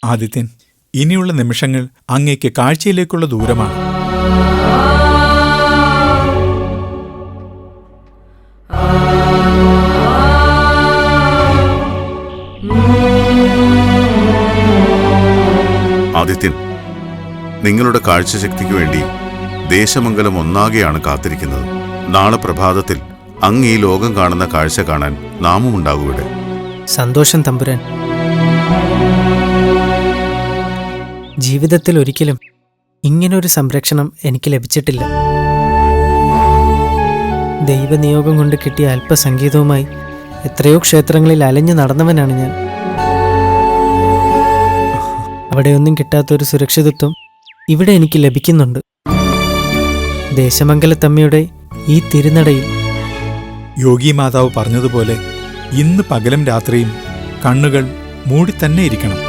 ആദിത്യൻ, ഇനിയുള്ള നിമിഷങ്ങൾ അങ്ങേക്ക് കാഴ്ചയിലേക്കുള്ള ദൂരമാണ്. ആദിത്യൻ, നിങ്ങളുടെ കാഴ്ചശക്തിക്ക് വേണ്ടി ദേശമംഗലം ഒന്നാകെയാണ് കാത്തിരിക്കുന്നത്. നാളെ പ്രഭാതത്തിൽ അങ്ങ് ഈ ലോകം കാണുന്ന കാഴ്ച കാണാൻ നാമും ഉണ്ടാകൂടെ. സന്തോഷം തമ്പുരാൻ. ജീവിതത്തിൽ ഒരിക്കലും ഇങ്ങനൊരു സംരക്ഷണം എനിക്ക് ലഭിച്ചിട്ടില്ല. ദൈവനിയോഗം കൊണ്ട് കിട്ടിയ അല്പസംഗീതവുമായി എത്രയോ ക്ഷേത്രങ്ങളിൽ അലഞ്ഞു നടന്നവനാണ് ഞാൻ. അവിടെയൊന്നും കിട്ടാത്തൊരു സുരക്ഷിതത്വം ഇവിടെ എനിക്ക് ലഭിക്കുന്നുണ്ട്. ദേശമംഗലത്തമ്മയുടെ ഈ തിരുനടയിൽ. യോഗി മാതാവ് പറഞ്ഞതുപോലെ ഇന്ന് പകലും രാത്രിയും കണ്ണുകൾ മൂടി തന്നെ ഇരിക്കണം.